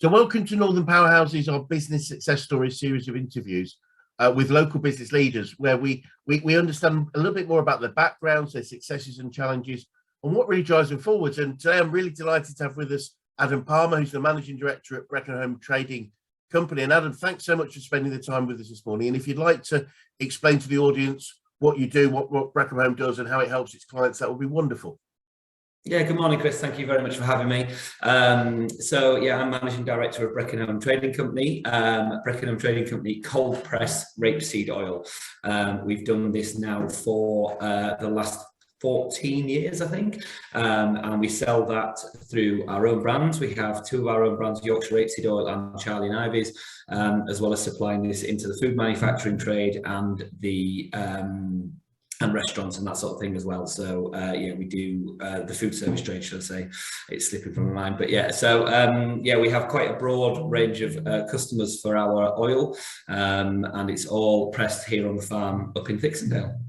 So welcome to Northern Powerhouses, our business success stories series of interviews with local business leaders, where we understand a little bit more about their backgrounds, their successes and challenges, and what really drives them forwards. And today I'm really delighted to have with us Adam Palmer, who's the Managing Director at Breckenholme Trading Company. And Adam, thanks so much for spending the time with us this morning. And if you'd like to explain to the audience what you do, what Breckenholme does and how it helps its clients, that would be wonderful. Yeah, good morning, Chris. Thank you very much for having me. So yeah, I'm Managing Director of Breckenholme Trading Company. Breckenholme Trading Company cold press rapeseed oil. We've done this now for the last 14 years, I think, and we sell that through our own brands. We have two of our own brands, Yorkshire Rapeseed Oil and Charlie and Ivy's, as well as supplying this into the food manufacturing trade and the and restaurants and that sort of thing as well. So yeah, we do the food service trade, should I say. It's slipping from my mind, but yeah. So yeah, we have quite a broad range of customers for our oil, and it's all pressed here on the farm up in Thixondale.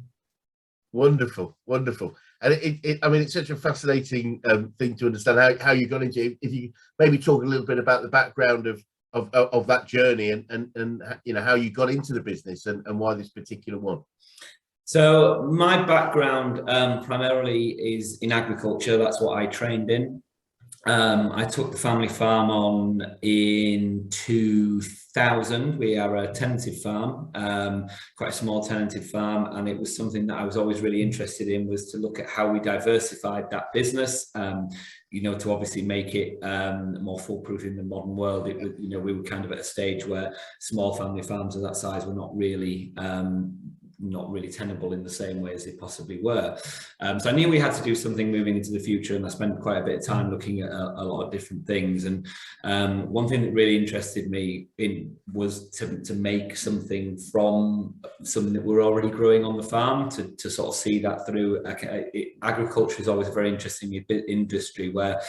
Wonderful, wonderful. And I mean, it's such a fascinating thing to understand how you got into it. If you maybe talk a little bit about the background of that journey and you know, how you got into the business and why this particular one. So my background primarily is in agriculture. That's what I trained in. I took the family farm on in 2000. We are a tenanted farm, quite a small tenanted farm, and it was something that I was always really interested in, was to look at how we diversified that business, you know, to obviously make it more foolproof in the modern world. It was, you know, we were kind of at a stage where small family farms of that size were not really tenable in the same way as they possibly were. So I knew we had to do something moving into the future, and I spent quite a bit of time looking at a lot of different things. And one thing that really interested me was to make something from something that we're already growing on the farm, to sort of see that through. Agriculture is always a very interesting industry where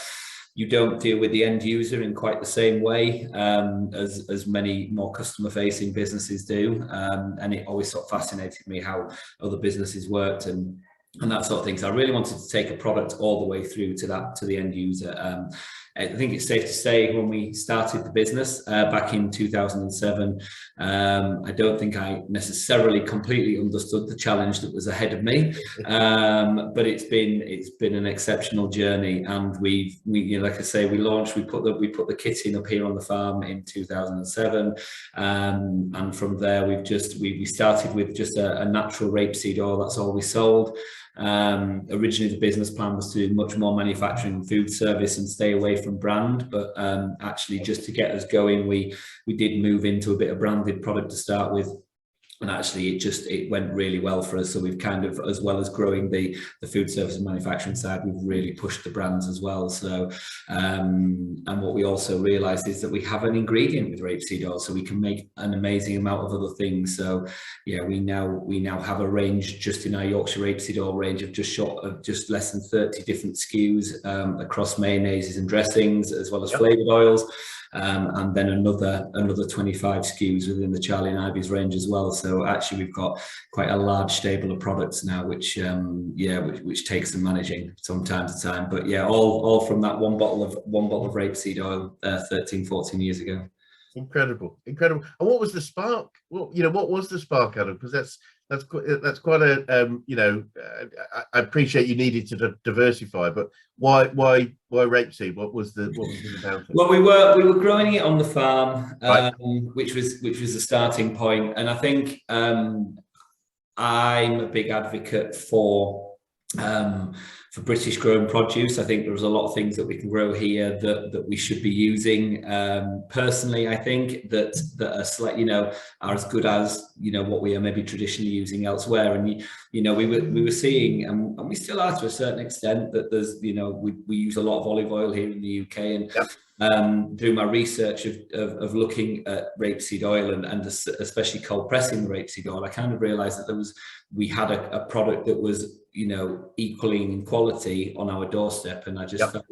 you don't deal with the end user in quite the same way as many more customer-facing businesses do, and it always sort of fascinated me how other businesses worked and that sort of thing. So I really wanted to take a product all the way through to the end user. I think it's safe to say when we started the business back in 2007, I don't think I necessarily completely understood the challenge that was ahead of me, but it's been an exceptional journey. And we you know, like I say, we put the kit in up here on the farm in 2007, and from there we started with just a natural rapeseed oil. That's all we sold. Originally the business plan was to do much more manufacturing and food service and stay away from brand, but actually, just to get us going, we did move into a bit of branded product to start with, and actually it went really well for us. So we've kind of, as well as growing the food service and manufacturing side, we've really pushed the brands as well. So and what we also realized is that we have an ingredient with rapeseed oil, so we can make an amazing amount of other things. So yeah, we now have a range just in our Yorkshire Rapeseed Oil range of just less than 30 different SKUs across mayonnaises and dressings, as well as flavored oils. And then another 25 SKUs within the Charlie and Ivy's range as well. So actually, we've got quite a large stable of products now, which takes some managing from time to time. But yeah, all from that one bottle of rapeseed oil 13-14 years ago. Incredible. And what was the spark? Well, you know, what was the spark, Adam? Because that's quite a you know, I appreciate you needed to diversify, but why rapeseed? What was the about it? Well, we were growing it on the farm, right, which was the starting point, and I think I'm a big advocate for British grown produce. I think there's a lot of things that we can grow here that we should be using. Personally, I think that are slightly, you know, are as good as, you know, what we are maybe traditionally using elsewhere. And you know, we were seeing, and we still are to a certain extent, that there's, you know, we use a lot of olive oil here in the UK, and through my research of looking at rapeseed oil and especially cold pressing the rapeseed oil, I kind of realized that we had a product that was, you know, equaling in quality on our doorstep, and I just felt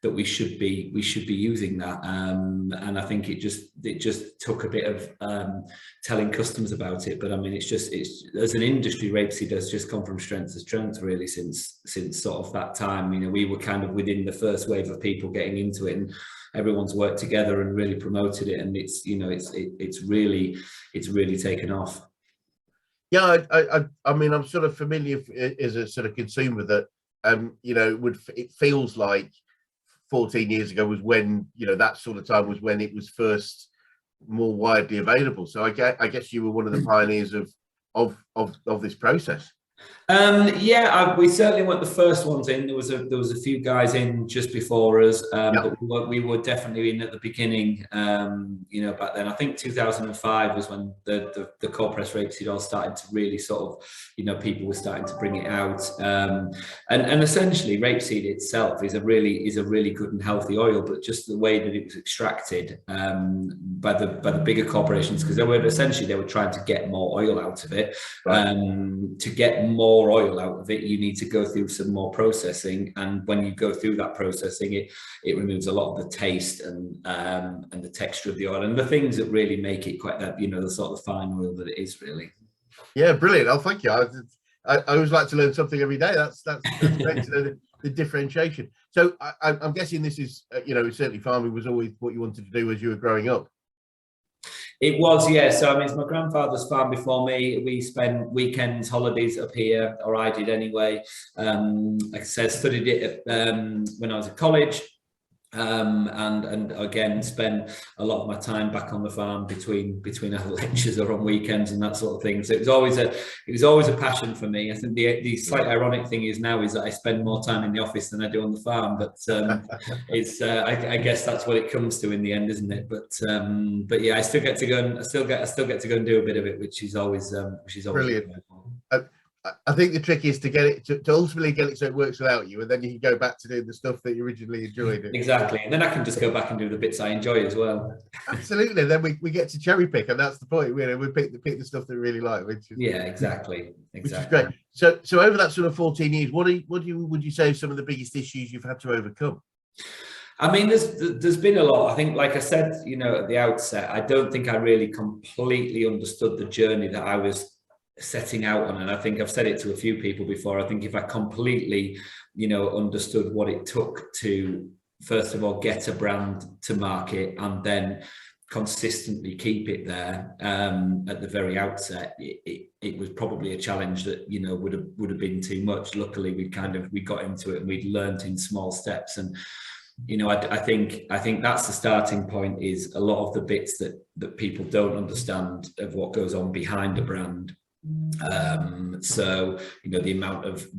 that we should be using that, and I think it just took a bit of telling customers about it. But I mean, it's as an industry, rapeseed has just gone from strength to strength really since sort of that time. You know, we were kind of within the first wave of people getting into it, and everyone's worked together and really promoted it, and it's really taken off. Yeah, I mean, I'm sort of familiar as a sort of consumer that, it feels like 14 years ago was when, that sort of time was when it was first more widely available. So I guess you were one of the pioneers of this process. We certainly weren't the first ones in. There was a few guys in just before us, but we were definitely in at the beginning. Back then, I think 2005 was when the cold press rapeseed oil started to really sort of, people were starting to bring it out. And essentially, rapeseed itself is a really good and healthy oil, but just the way that it was extracted by the bigger corporations, because they were trying to get more oil out of it. Right. To get more oil out of it, you need to go through some more processing, and when you go through that processing, it removes a lot of the taste and the texture of the oil and the things that really make it quite that, the sort of fine oil that it is, really. Yeah, brilliant. Oh, thank you. I always like to learn something every day. That's great to know the differentiation. So I'm guessing this is, certainly farming was always what you wanted to do as you were growing up. It was, yeah. So I mean, it's my grandfather's farm before me. We spent weekends, holidays up here, or I did anyway. Like I said, studied it when I was at college. And again, spend a lot of my time back on the farm between our lectures or on weekends and that sort of thing. So it was always a passion for me. I think the slight ironic thing is now is that I spend more time in the office than I do on the farm, but it's I guess that's what it comes to in the end, isn't it? But yeah, I still get to go and to go and do a bit of it, which is always brilliant. I think the trick is to get it to ultimately get it so it works without you, and then you can go back to doing the stuff that you originally enjoyed. Exactly, and then I can just go back and do the bits I enjoy as well. Absolutely. Then we get to cherry pick, and that's the point. We pick the stuff that we really like, which is exactly. Which is great. So over that sort of 14 years, would you say some of the biggest issues you've had to overcome? I mean, there's been a lot. I think, like I said, at the outset, I don't think I really completely understood the journey that I was setting out on, and I think I've said it to a few people before. I think if I completely understood what it took to first of all get a brand to market and then consistently keep it there at the very outset, it was probably a challenge that would have been too much. Luckily we got into it and we'd learned in small steps, and I think that's the starting point, is a lot of the bits that people don't understand of what goes on behind a brand. So the amount that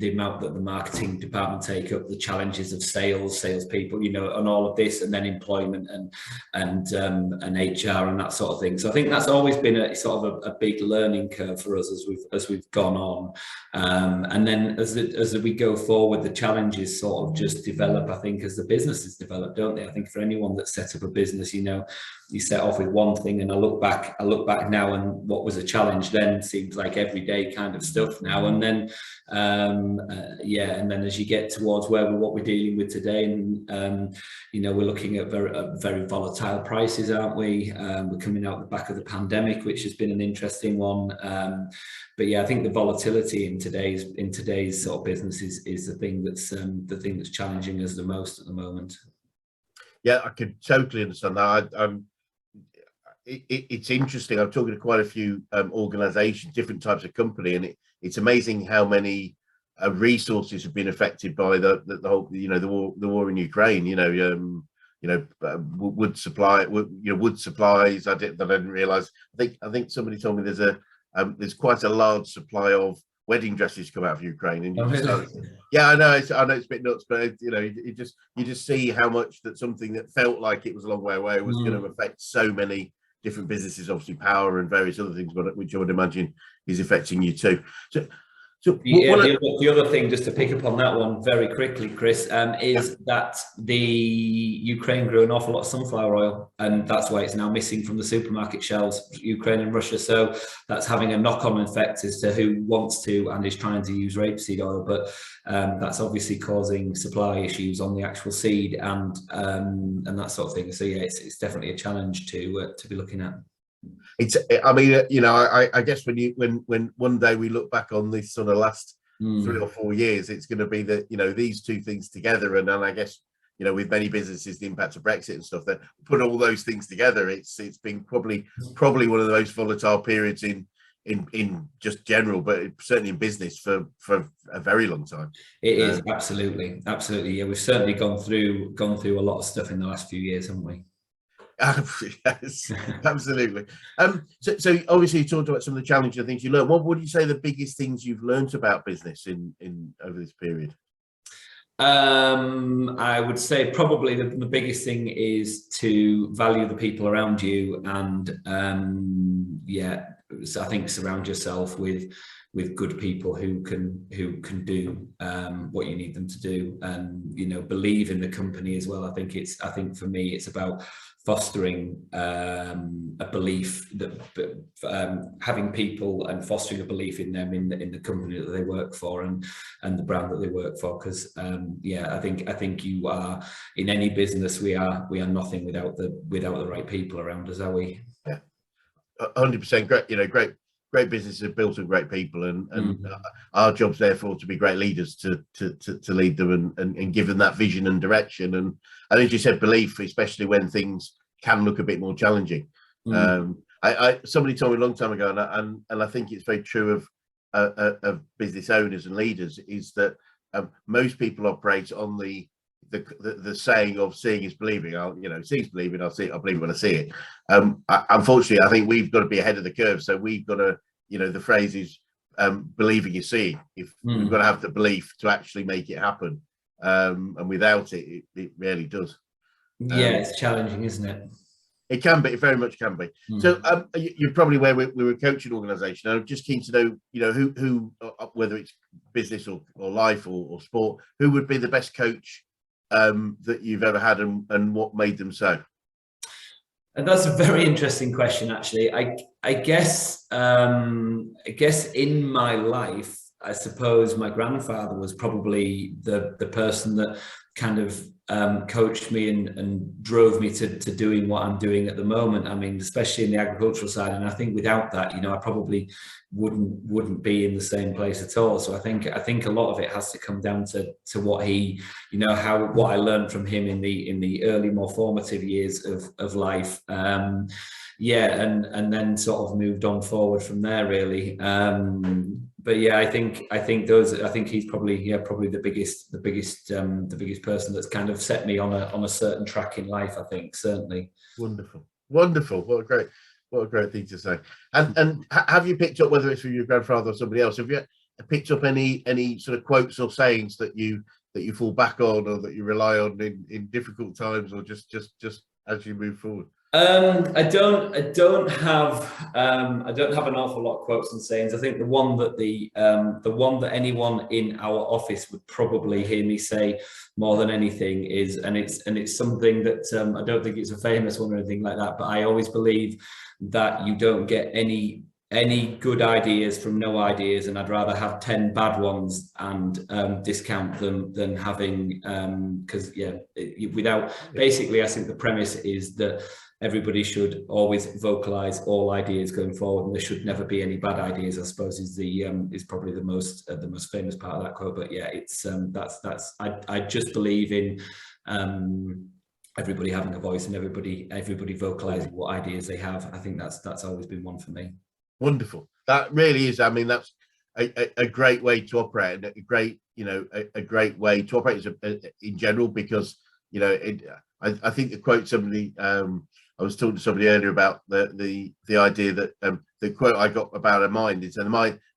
the marketing department take up, the challenges of salespeople, and all of this, and then employment and HR and that sort of thing. So I think that's always been a sort of a big learning curve for us as we've gone on, and then as we go forward, the challenges sort of just develop, I think, as the businesses develop, don't they? I think for anyone that sets up a business, you set off with one thing, and I look back now, and what was a challenge then seems like everyday kind of stuff now. And then and then as you get towards what we're dealing with today, and we're looking at very volatile prices, aren't we? We're coming out the back of the pandemic, which has been an interesting one. But yeah, I think the volatility in today's sort of business is the thing that's challenging us the most at the moment. Yeah, I could totally understand that. It's interesting. I'm talking to quite a few organizations, different types of company, and it's amazing how many resources have been affected by the whole, the war in Ukraine. Wood supplies. I didn't realize. I think somebody told me there's quite a large supply of wedding dresses come out of Ukraine, and yeah, I know it's a bit nuts, but you just see how much that something that felt like it was a long way away was going to affect so many different businesses, obviously power and various other things, but which I would imagine is affecting you too. So the other thing, just to pick up on that one very quickly, Chris, is that the Ukraine grew an awful lot of sunflower oil, and that's why it's now missing from the supermarket shelves, Ukraine and Russia. So that's having a knock-on effect as to who wants to and is trying to use rapeseed oil, but that's obviously causing supply issues on the actual seed and that sort of thing. So yeah, it's definitely a challenge to be looking at. I guess when one day we look back on this sort of last 3 or 4 years, it's going to be that these two things together, and then I guess you know, with many businesses, the impact of Brexit and stuff, that put all those things together, it's been probably one of the most volatile periods in just general, but certainly in business for a very long time. It is absolutely. Yeah, we've certainly gone through a lot of stuff in the last few years, haven't we? Yes, absolutely. So obviously you talked about some of the challenging things you learned. What would you say the biggest things you've learned about business in over this period? I would say probably the biggest thing is to value the people around you, and yeah, so I think surround yourself with good people who can do what you need them to do, and you know, believe in the company as well. I think for me it's about fostering a belief that having people and fostering a belief in them in the company that they work for and the brand that they work for, because yeah, I think you are, in any business, we are nothing without the right people around us, are we? Yeah, 100%. Great, you know, great businesses are built on great people, and our job's therefore to be great leaders, to lead them and give them that vision and direction. And as you said, belief, especially when things can look a bit more challenging. Somebody told me a long time ago, and I think it's very true of business owners and leaders, is that most people operate on the saying of seeing is believing. Seeing is believing. I'll believe it when I see it. Unfortunately, I think we've got to be ahead of the curve. So we've got to, the phrase is believing is seeing. If we've got to have the belief to actually make it happen, and without it, it rarely does. Yeah, it's challenging, isn't it? It can be. It very much can be. So you're probably aware we're a coaching organisation. I'm just keen to know, who whether it's business or life or sport, who would be the best coach that you've ever had, and what made them so? And that's a very interesting question, actually. I guess in my life, I suppose my grandfather was probably the person that kind of coached me and drove me to doing what I'm doing at the moment. I mean, especially in the agricultural side. And I think without that, I probably wouldn't be in the same place at all. So I think a lot of it has to come down to what he, what I learned from him in the early, more formative years of life. Yeah, and then sort of moved on forward from there, really. But yeah, I think he's probably the biggest person that's kind of set me on a certain track in life, I think, certainly. Wonderful. What a great thing to say. And have you picked up, whether it's from your grandfather or somebody else, have you picked up any sort of quotes or sayings that you fall back on, or that you rely on in difficult times, or just as you move forward? I don't have an awful lot of quotes and sayings. I think the one that anyone in our office would probably hear me say more than anything is, and it's something that I don't think it's a famous one or anything like that, but I always believe that you don't get any good ideas from no ideas, and I'd rather have 10 bad ones and discount them than having because basically I think the premise is that everybody should always vocalize all ideas going forward, and there should never be any bad ideas, I suppose, is probably the most famous part of that quote. But yeah, it's I just believe in everybody having a voice and everybody vocalizing what ideas they have. I think that's always been one for me. Wonderful. That really is. I mean, that's a great way to operate, and a great way to operate in general, because I think the quote somebody I was talking to somebody earlier about the idea that the quote I got about a mind is, and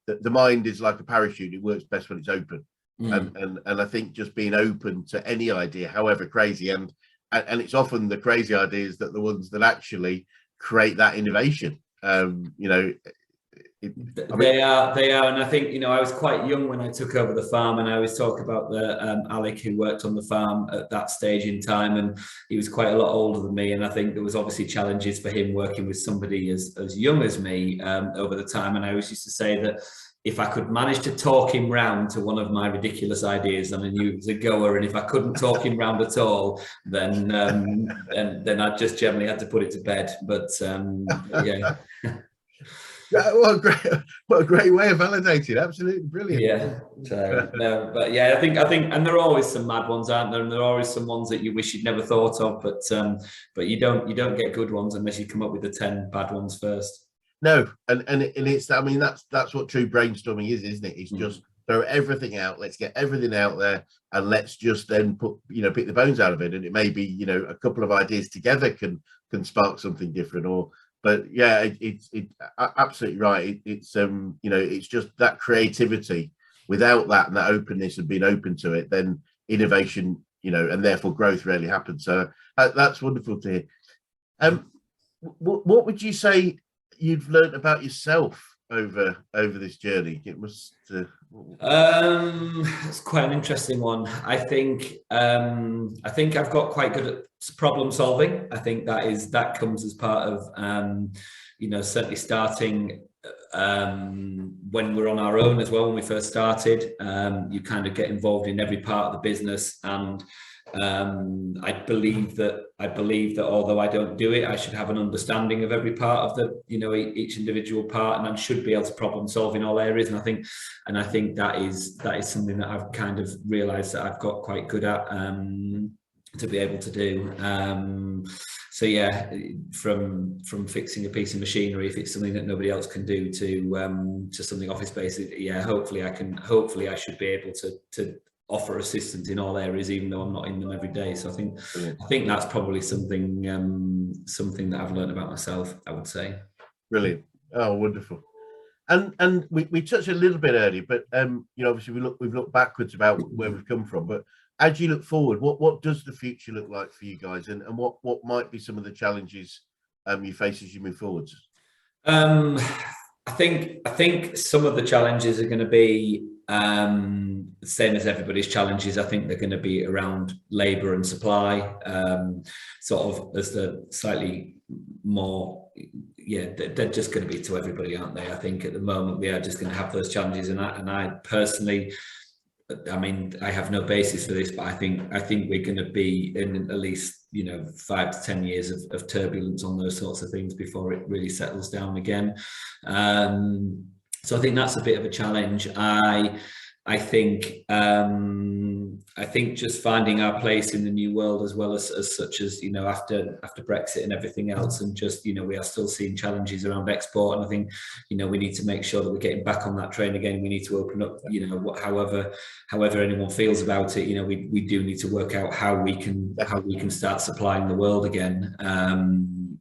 the mind is like a parachute. It works best when it's open, and I think just being open to any idea, however crazy, and it's often the crazy ideas that the ones that actually create that innovation. They are, and I think I was quite young when I took over the farm, and I always talk about the Alec who worked on the farm at that stage in time, and he was quite a lot older than me, and I think there was obviously challenges for him working with somebody as young as me over the time. And I always used to say that if I could manage to talk him round to one of my ridiculous ideas, then I knew it was a goer. And if I couldn't talk him round at all, then I just generally had to put it to bed. But yeah. Yeah, what a great way of validating. Absolutely brilliant. Yeah. So no, but yeah, I think, and there are always some mad ones, aren't there? And there are always some ones that you wish you'd never thought of, but you don't get good ones unless you come up with the 10 bad ones first. No, and it's, I mean, that's what true brainstorming is, isn't it? It's just throw everything out. Let's get everything out there, and let's just then pick the bones out of it. And it may be, a couple of ideas together can spark something different. But yeah, it's absolutely right. It's just that creativity. Without that and that openness and being open to it, then innovation, and therefore growth rarely happens. So that's wonderful to hear. What would you say you've learned about yourself over this journey? It must. It's quite an interesting one. I think I've got quite good at problem solving. I think that comes as part of certainly starting when we're on our own as well. When we first started, you kind of get involved in every part of the business, and I believe that although I don't do it, I should have an understanding of every part of each individual part, and I should be able to problem solve in all areas. And I think that is something that I've kind of realized that I've got quite good at to be able to do. So yeah, from fixing a piece of machinery, if it's something that nobody else can do, to something office based, yeah, hopefully I should be able to offer assistance in all areas, even though I'm not in them every day. So I think that's probably something that I've learned about myself, I would say. Brilliant. Oh, wonderful. And we touched a little bit earlier, but obviously we've looked backwards about where we've come from, but as you look forward, what does the future look like for you guys, and what might be some of the challenges you face as you move forwards? I think some of the challenges are going to be the same as everybody's challenges. I think they're going to be around labour and supply, sort of as the slightly more, yeah, they're just going to be to everybody, aren't they? I think at the moment we are just going to have those challenges, and I personally, I mean, I have no basis for this, but I think we're going to be in at least 5 to 10 years of turbulence on those sorts of things before it really settles down again. So I think that's a bit of a challenge. I think just finding our place in the new world, as well as such as after Brexit and everything else, and just we are still seeing challenges around export, and I think we need to make sure that we're getting back on that train again. We need to open up, however anyone feels about it, we do need to work out how we can start supplying the world again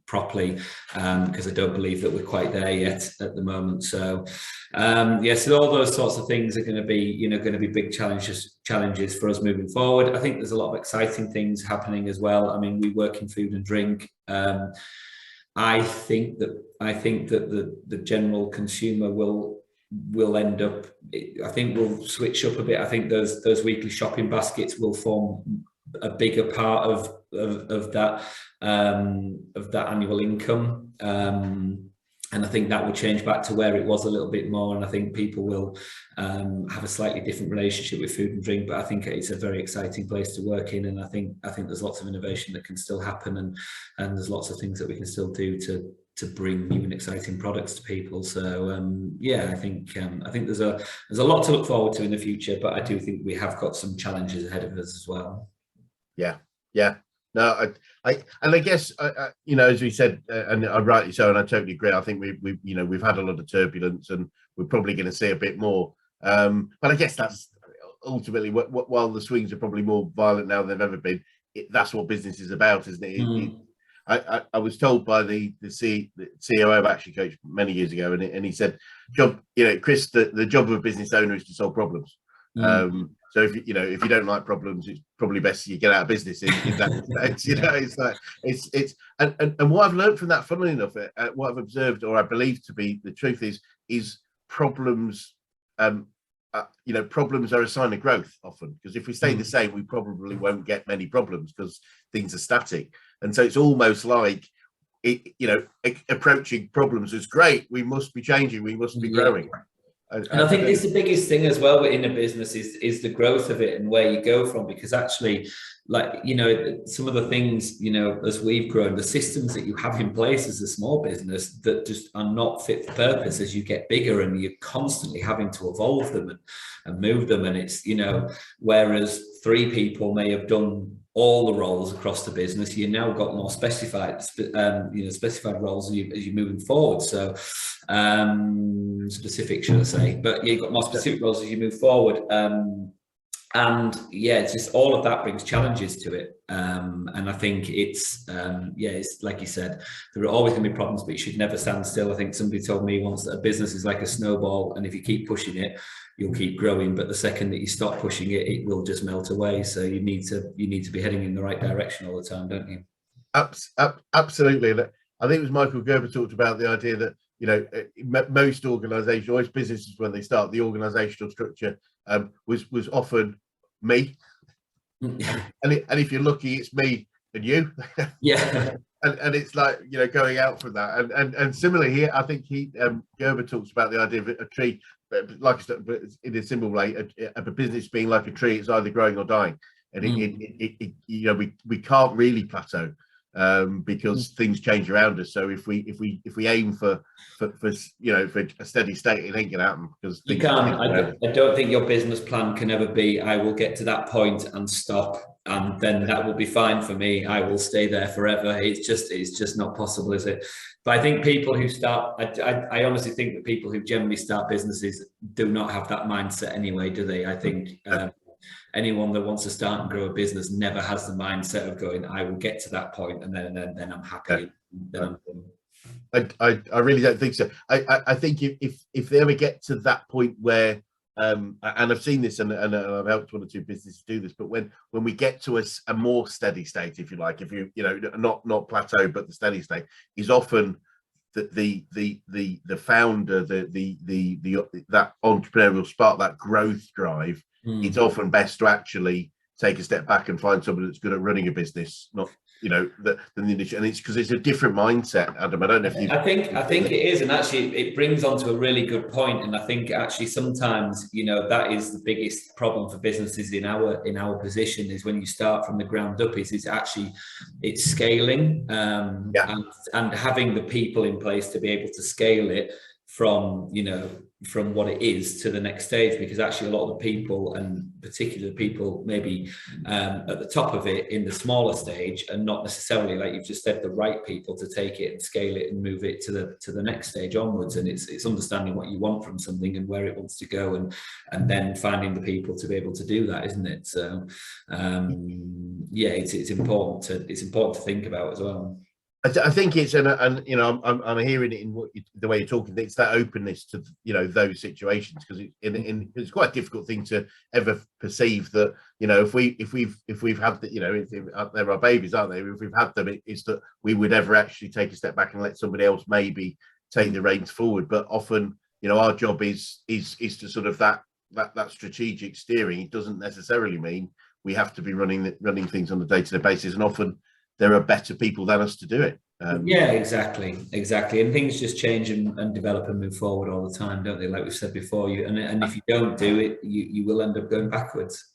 properly, because I don't believe that we're quite there yet at the moment. So so all those sorts of things are going to be big challenges for us moving forward. I think there's a lot of exciting things happening as well. I mean, we work in food and drink. I think that the general consumer will end up, I think we'll switch up a bit. I think those weekly shopping baskets will form a bigger part of that annual income, and I think that will change back to where it was a little bit more, and I think people will have a slightly different relationship with food and drink. But I think it's a very exciting place to work in, and I think there's lots of innovation that can still happen, and there's lots of things that we can still do to bring new and exciting products to people. So I think there's a lot to look forward to in the future, but I do think we have got some challenges ahead of us as well. Yeah. No, I guess as we said, and rightly so, and I totally agree. I think we've had a lot of turbulence, and we're probably going to see a bit more. But I guess that's ultimately while the swings are probably more violent now than they've ever been. That's what business is about, isn't it? I was told by the COO of Action Coach many years ago, and he said, Chris, the job of a business owner is to solve problems. So if you don't like problems, it's probably best you get out of business in that respect. It's like it's and what I've learned from that, funnily enough, what I've observed, or I believe to be the truth, is problems. Problems are a sign of growth often, because if we stay the same, we probably won't get many problems because things are static. And so it's almost like approaching problems as great. We must be changing. We must be growing. And I think it's the biggest thing as well in a business is the growth of it and where you go from, because actually, like, you know, some of the things, you know, as we've grown, the systems that you have in place as a small business that just are not fit for purpose as you get bigger, and you're constantly having to evolve them and move them. And it's, you know, whereas 3 people may have done all the roles across the business, you now got more specified roles as you're moving forward. So specific, should I say? But yeah, you've got more specific roles as you move forward. And yeah, it's just all of that brings challenges to it. And I think it's like you said, there are always going to be problems, but you should never stand still. I think somebody told me once that a business is like a snowball, and if you keep pushing it, you'll keep growing. But the second that you stop pushing it, it will just melt away. So you need to be heading in the right direction all the time, don't you? Absolutely. I think it was Michael Gerber talked about the idea that, you know, most organisations, most businesses, when they start, the organisational structure was often me, and if you're lucky, it's me and you. Yeah. And it's like, you know, going out from that. And similarly here, I think Gerber talks about the idea of a tree, but like in a similar way, a business being like a tree, it's either growing or dying. And it you know, we can't really plateau. Because things change around us. So if we aim for you know, for a steady state, it ain't gonna happen, because you can't. I don't think your business plan can ever be, I will get to that point and stop, and then that will be fine for me. I will stay there forever. It's just not possible, is it? But I think people who start, I honestly think that people who generally start businesses do not have that mindset anyway, do they? I think anyone that wants to start and grow a business never has the mindset of going, I will get to that point and then I'm happy. I really don't think so. I think if they ever get to that point where and I've seen this, and I've helped 1 or 2 businesses do this, but when we get to a more steady state, if you like, if you know, not plateau, but the steady state is often the founder, that entrepreneurial spark, that growth drive. It's often best to actually take a step back and find somebody that's good at running a business, not, you know, than the initial. And it's because it's a different mindset, Adam. I don't know if you. I think it is, and actually it brings on to a really good point. And I think actually sometimes, you know, that is the biggest problem for businesses in our position, is when you start from the ground up, it's scaling, and having the people in place to be able to scale it from, you know, from what it is to the next stage. Because actually a lot of the people, and particularly the people maybe at the top of it in the smaller stage, and not necessarily, like you've just said, the right people to take it and scale it and move it to the next stage onwards. And it's understanding what you want from something and where it wants to go, and then finding the people to be able to do that, isn't it? So yeah, it's important to think about as well. I think it's, and you know, I'm hearing it in the way you're talking. It's that openness to, you know, those situations, because it's quite a difficult thing to ever perceive that, you know, if we've had the, you know, if there are babies, aren't they? If we've had them, it's that we would ever actually take a step back and let somebody else maybe take the reins forward. But often, you know, our job is to sort of that strategic steering. It doesn't necessarily mean we have to be running things on a day-to-day basis, and often there are better people than us to do it. Yeah, exactly. And things just change and develop and move forward all the time, don't they? Like we've said before, and if you don't do it, you will end up going backwards.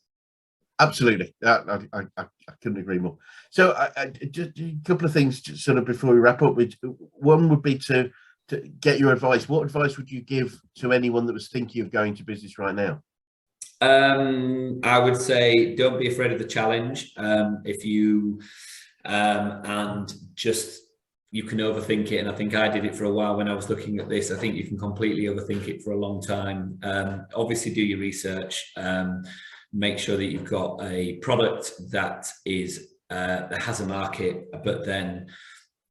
Absolutely. I couldn't agree more. So just a couple of things sort of before we wrap up. One would be to get your advice. What advice would you give to anyone that was thinking of going to business right now? I would say don't be afraid of the challenge. If you and just, you can overthink it, and I think I did it for a while when I was looking at this. I think you can completely overthink it for a long time. Obviously do your research, make sure that you've got a product that has a market, but then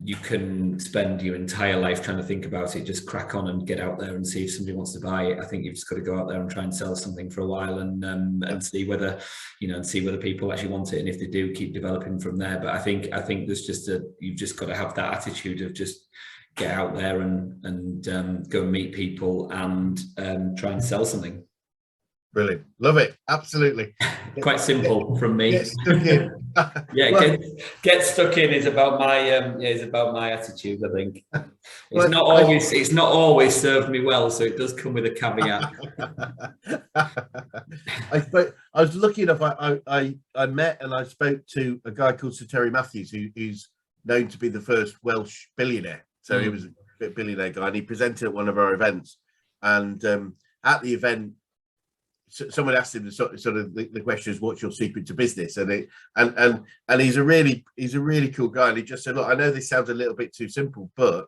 you can spend your entire life trying to think about it. Just crack on and get out there and see if somebody wants to buy it. I think you've just got to go out there and try and sell something for a while, and see whether, you know, and see whether people actually want it, and if they do, keep developing from there. But I think there's just you've just got to have that attitude of just get out there and go and meet people and try and sell something. Brilliant. Love it. Absolutely. Quite simple from me. Get stuck in. Yeah, Well, get stuck in is about my is about my attitude. I think well, it's not always served me well, so it does come with a caveat. I was lucky enough. I met and I spoke to a guy called Sir Terry Matthews, who's known to be the first Welsh billionaire. So he was a billionaire guy, and he presented at one of our events. And at the event, someone asked him the sort of the question is, "What's your secret to business?" And he's a really cool guy. And he just said, "Look, I know this sounds a little bit too simple, but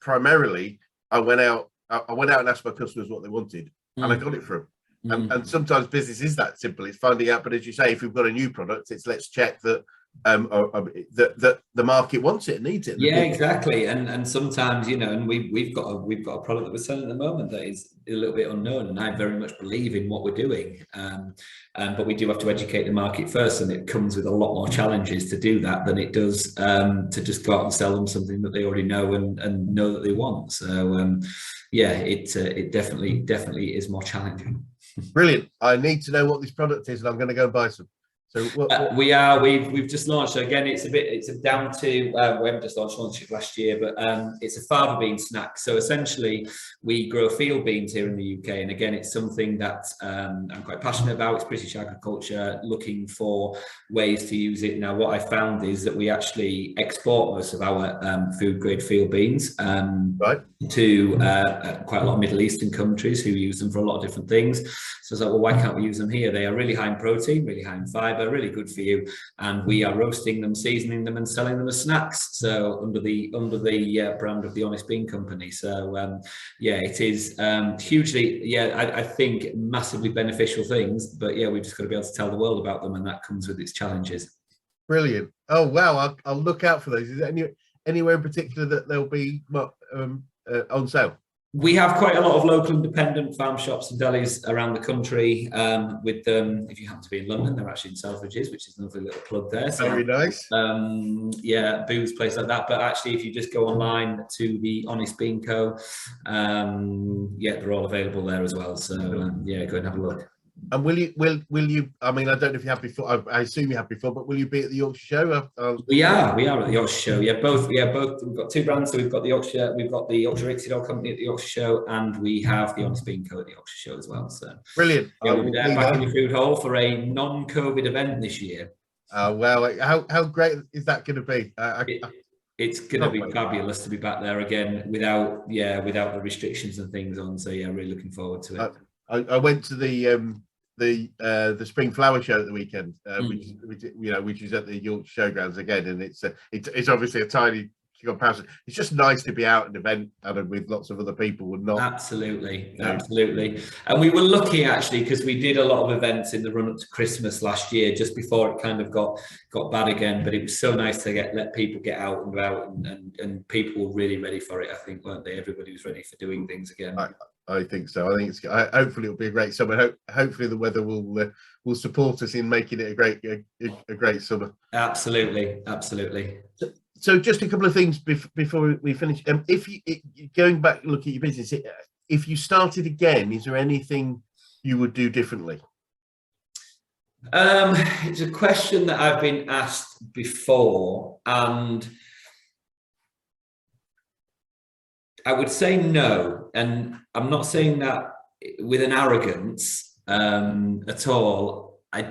primarily, I went out and asked my customers what they wanted, and I got it from them. And sometimes business is that simple. It's finding out. But as you say, if we've got a new product, it's let's check that that the market wants it and needs it. Yeah, exactly. And sometimes, and we've got a product that we're selling at the moment that is a little bit unknown, and I very much believe in what we're doing. But we do have to educate the market first, and it comes with a lot more challenges to do that than it does to just go out and sell them something that they already know and know that they want. So yeah, it definitely is more challenging. Brilliant. I need to know what this product is, and I'm going to go and buy some. So we've just launched. So again, it's down to we haven't just launched it last year, but it's a fava bean snack. So essentially, we grow field beans here in the UK, and again, it's something that I'm quite passionate about. It's British agriculture, looking for ways to use it. Now, what I found is that we actually export most of our food grade field beans right to quite a lot of Middle Eastern countries who use them for a lot of different things. So I was like, well, why can't we use them here? They are really high in protein, really high in fiber, really good for you, and we are roasting them, seasoning them, and selling them as snacks. So under the brand of the Honest Bean Company. So yeah, it is hugely, I think massively beneficial things. But yeah, we've just got to be able to tell the world about them, and that comes with its challenges. Brilliant. Oh wow, I'll look out for those. Is there anywhere in particular that they'll be on sale? We have quite a lot of local independent farm shops and delis around the country. With them, if you happen to be in London, they're actually in Selfridges, which is another little plug there. So, very nice. Yeah, Booths, place like that. But actually, if you just go online to the Honest Bean Co, yeah, they're all available there as well. So yeah, go and have a look. And will you? I mean, I don't know if you have before. I assume you have before, but will you be at the Yorkshire Show? We are at the Yorkshire Show. Yeah, both. We've got two brands. So we've got the Yorkshire Rapeseed Oil Company at the Yorkshire Show, and we have the Honest Bean Co at the Yorkshire Show as well. So brilliant. Yeah, we'll be there back in the food hall for a non-COVID event this year. Well, how great is that going to be? It's going to be fabulous to be back there again without the restrictions and things on. So yeah, really looking forward to it. I went to the Spring Flower Show at the weekend, which is at the Yorkshire Showgrounds again, and it's obviously a tiny comparison. It's just nice to be out at an event and with lots of other people and not absolutely. And we were lucky actually, because we did a lot of events in the run up to Christmas last year, just before it kind of got bad again. But it was so nice to let people get out and about, and people were really ready for it. I think, weren't they? Everybody was ready for doing things again. I think so. I think hopefully it'll be a great summer. Hopefully the weather will support us in making it a great summer. Absolutely. So just a couple of things before we finish. Going back, look at your business. If you started again, is there anything you would do differently? It's a question that I've been asked before, and I would say no, and I'm not saying that with an arrogance at all. I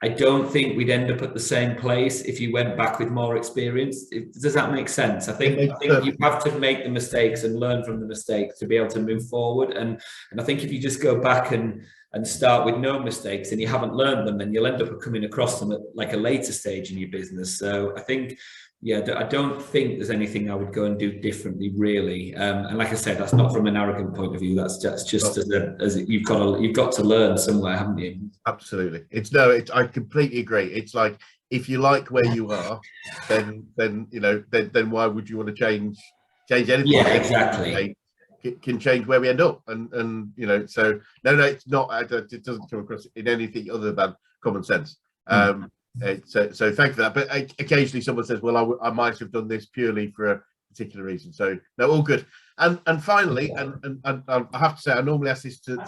don't think we'd end up at the same place if you went back with more experience. Does that make sense? I think you have to make the mistakes and learn from the mistakes to be able to move forward. And I think if you just go back and start with no mistakes and you haven't learned them, then you'll end up coming across them at like a later stage in your business. So I think, yeah, I don't think there's anything I would go and do differently, really. And like I said, that's not from an arrogant point of view. That's just as you've got to learn somewhere, haven't you? Absolutely. I completely agree. It's like, if you like where you are, then why would you want to change anything? Yeah, exactly. It can change where we end up, and so no, it's not. It doesn't come across in anything other than common sense. So thank you for that. But occasionally someone says, well, I might have done this purely for a particular reason. So no, all good. And finally, and I have to say, I normally ask this to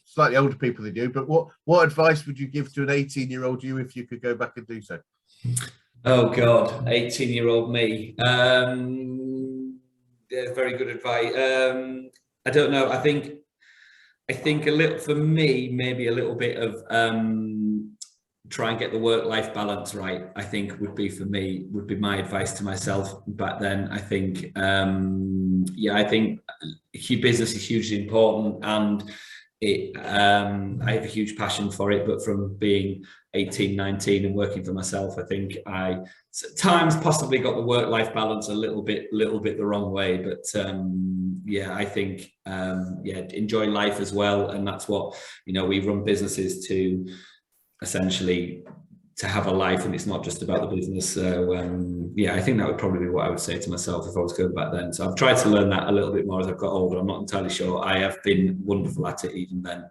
slightly older people than you, but what advice would you give to an 18-year-old you if you could go back and do so? Oh God, 18-year-old me. Yeah, very good advice. I don't know. I think a little, for me, maybe a little bit of try and get the work-life balance right. I think would be my advice to myself back then. I think I think business is hugely important, and I have a huge passion for it. But from being 18, 19 and working for myself, I think I at times possibly got the work-life balance a little bit the wrong way. But I think enjoy life as well, and that's what we run businesses to, essentially, to have a life, and it's not just about the business. So I think that would probably be what I would say to myself if I was going back then. So I've tried to learn that a little bit more as I've got older. I'm not entirely sure I have been wonderful at it even then.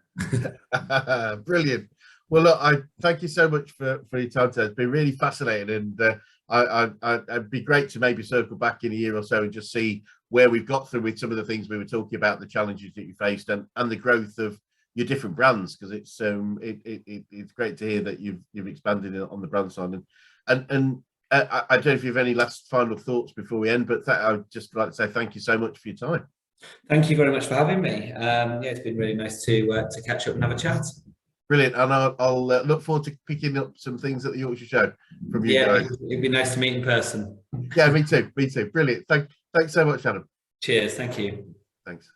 Brilliant. Well, look, I thank you so much for your time today. It's been really fascinating, and it'd be great to maybe circle back in a year or so and just see where we've got through with some of the things we were talking about, the challenges that you faced, and the growth of your different brands, because it's great to hear that you've expanded on the brand side. And I don't know if you have any last final thoughts before we end, but I'd just like to say thank you so much for your time. Thank you very much for having me. It's been really nice to catch up and have a chat. Brilliant, and I'll look forward to picking up some things at the Yorkshire Show from you guys. It'd be nice to meet in person. Yeah, me too. Brilliant. Thanks so much, Adam. Cheers. Thank you. Thanks.